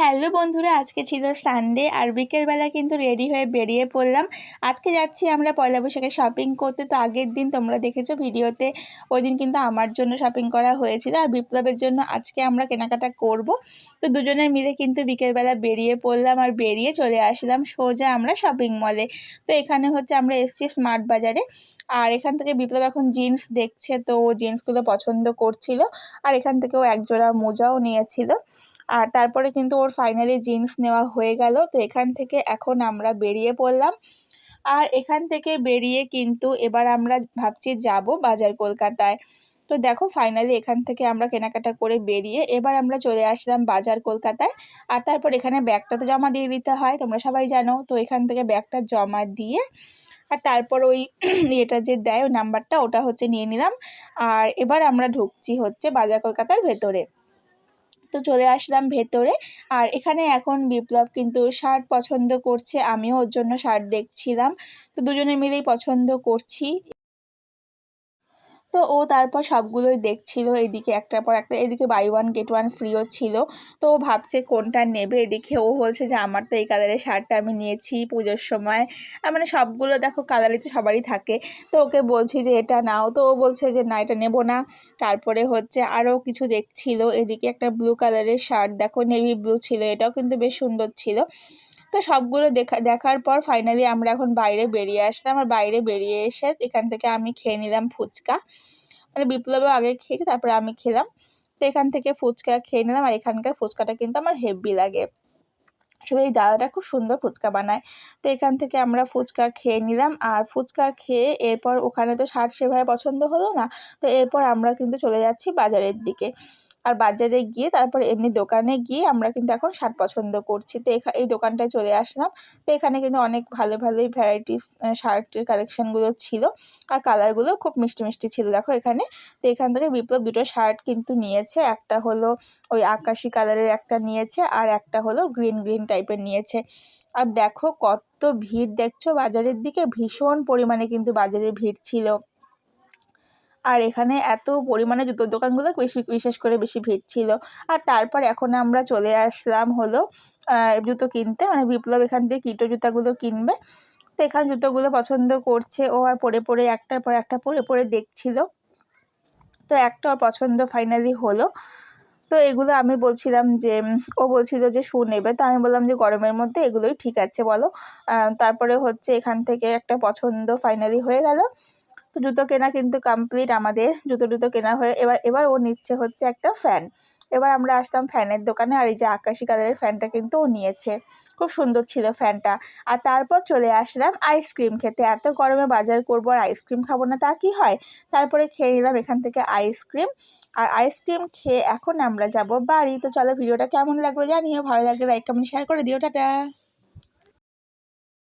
Hello বন্ধুরা, আজকে ছিল সানডে আর বিকেলবেলা কিন্তু রেডি হয়ে বেরিয়ে পড়লাম। আজকে যাচ্ছি আমরা পয়লা বৈশাখে শপিং করতে। তো আগের দিন তোমরা দেখেছো ভিডিওতে, ওই দিন কিন্তু আমার জন্য শপিং করা হয়েছিল আর বিপ্লবের জন্য আজকে আমরা কেনাকাটা করব। তো দুজনে মিলে কিন্তু বিকেলবেলা বেরিয়ে পড়লাম আর বেরিয়ে চলে আসলাম সোজা আমরা শপিং মলে। তো এখানে হচ্ছে আমরা এসেছি স্মার্ট বাজারে। আর এখান থেকে বিপ্লব এখন জিন্স দেখছে, তো ও জিন্সগুলো পছন্দ করছিল। আর এখান থেকে ও একজোড়া মোজাও নিয়েছিল। আর তারপরে কিন্তু ওর ফাইনালি জিন্স নেওয়া হয়ে গেল। তো এখান থেকে এখন আমরা বেরিয়ে পড়লাম। আর এখান থেকে বেরিয়ে কিন্তু এবার আমরা ভাবছি যাব বাজার কলকাতায়। তো দেখো ফাইনালি এখান থেকে আমরা কেনাকাটা করে বেরিয়ে এবার আমরা চলে আসলাম বাজার কলকাতায়। আর তারপর এখানে ব্যাগটা তো জমা দিয়ে দিতে হয়, তোমরা সবাই জানো। তো এখান থেকে ব্যাগটা জমা দিয়ে আর তারপর ওই এটা যে দেয় ওই নাম্বারটা, ওটা হচ্ছে নিয়ে নিলাম। আর এবার আমরা ঢুকছি হচ্ছে বাজার কলকাতার ভেতরে। তো চলে আসলাম ভেতরে। আর এখানে এখন বিপ্লব কিন্তু শার্ট পছন্দ করছে, আমিও ওর জন্য শার্ট দেখছিলাম। তো দুজনে মিলেই পছন্দ করছি। তো ও তারপর সবগুলোই দেখছিল, এদিকে একটার পর একটা, এদিকে বাই ওয়ান গেট ওয়ান ফ্রিও ছিল। তো ও ভাবছে কোনটা নেবে। এদিকে ও বলছে যে আমার তো এই কালারের শার্টটা আমি নিয়েছি পুজোর সময়। আর মানে সবগুলো দেখো কালারই তো সবারই থাকে। তো ওকে বলছি যে এটা নাও, তো ও বলছে যে না এটা নেবো না। তারপরে হচ্ছে আরও কিছু দেখছিল, এদিকে একটা ব্লু কালারের শার্ট দেখো, নেভি ব্লু ছিল, এটাও কিন্তু বেশ সুন্দর ছিল। তো সবগুলো দেখার পর ফাইনালি আমরা এখন বাইরে বেরিয়ে আসলাম। আর বাইরে বেরিয়ে এসে এখান থেকে আমি খেয়ে নিলাম ফুচকা। মানে বিপ্লবও আগে খেয়েছে, তারপরে আমি খেলাম। তো এখান থেকে ফুচকা খেয়ে নিলাম। আর এখানকার ফুচকাটা কিন্তু আমার হেভি লাগে, আসলে এই দাদাটা খুব সুন্দর ফুচকা বানায়। তো এখান থেকে আমরা ফুচকা খেয়ে নিলাম। আর ফুচকা খেয়ে এরপর ওখানে তো শার্ট সেভাবে পছন্দ হলো না। তো এরপর আমরা কিন্তু চলে যাচ্ছি বাজারের দিকে। আর বাজারে গিয়ে তারপর এমনি দোকানে গিয়ে আমরা কিন্তু এখন শার্ট পছন্দ করছি। তো এই দোকানটায় চলে আসলাম। তো এখানে কিন্তু অনেক ভালো ভালোই ভ্যারাইটিস শার্টের কালেকশনগুলো ছিল। আর কালারগুলো খুব মিষ্টি মিষ্টি ছিল দেখো এখানে। তো এখান থেকে বিপ্লব দুটো শার্ট কিন্তু নিয়েছে, একটা হলো ওই আকাশি কালারের একটা নিয়েছে, আর একটা হলো গ্রিন গ্রিন টাইপের নিয়েছে। আর দেখো কত ভিড় দেখছো বাজারের দিকে, ভীষণ পরিমাণে কিন্তু বাজারে ভিড় ছিল। আর এখানে এত পরিমাণে জুতোর দোকানগুলো বিশেষ করে বেশি ভিড় ছিল। আর তারপর এখন আমরা চলে আসলাম হলো জুতো কিনতে, মানে বিপ্লব এখান থেকে কিটো জুতাগুলো কিনবে। তো এখানে জুতোগুলো পছন্দ করছে ও, আর পরে পরে একটার পর একটা পরে পরে দেখছিল। তো একটা ওর পছন্দ ফাইনালি হলো। তো এগুলো আমি বলছিলাম যে ও বলছিল যে শু নেবে, তো আমি বললাম যে গরমের মধ্যে এগুলোই ঠিক আছে বলো। তারপরে হচ্ছে এখান থেকে একটা পছন্দ ফাইনালি হয়ে গেল। তো জুতো কেনা কিন্তু কমপ্লিট আমাদের, জুতো কেনা হয়ে এবার ও নিচ্ছে হচ্ছে একটা ফ্যান। এবার আমরা আসলাম ফ্যানের দোকানে। আর এই যে আকাশি কালারের ফ্যানটা কিন্তু ও নিয়েছে, খুব সুন্দর ছিল ফ্যানটা। আর তারপর চলে আসলাম আইসক্রিম খেতে। এত গরমে বাজার করবো আর আইসক্রিম খাবো না তা কি হয়। তারপরে খেয়ে নিলাম এখান থেকে আইসক্রিম। আর আইসক্রিম খেয়ে এখন আমরা যাব বাড়ি। তো চলো ভিডিওটা কেমন লাগলো জানিও, ভালো লাগলে লাইক কমেন্ট শেয়ার করে দিও, টাটা।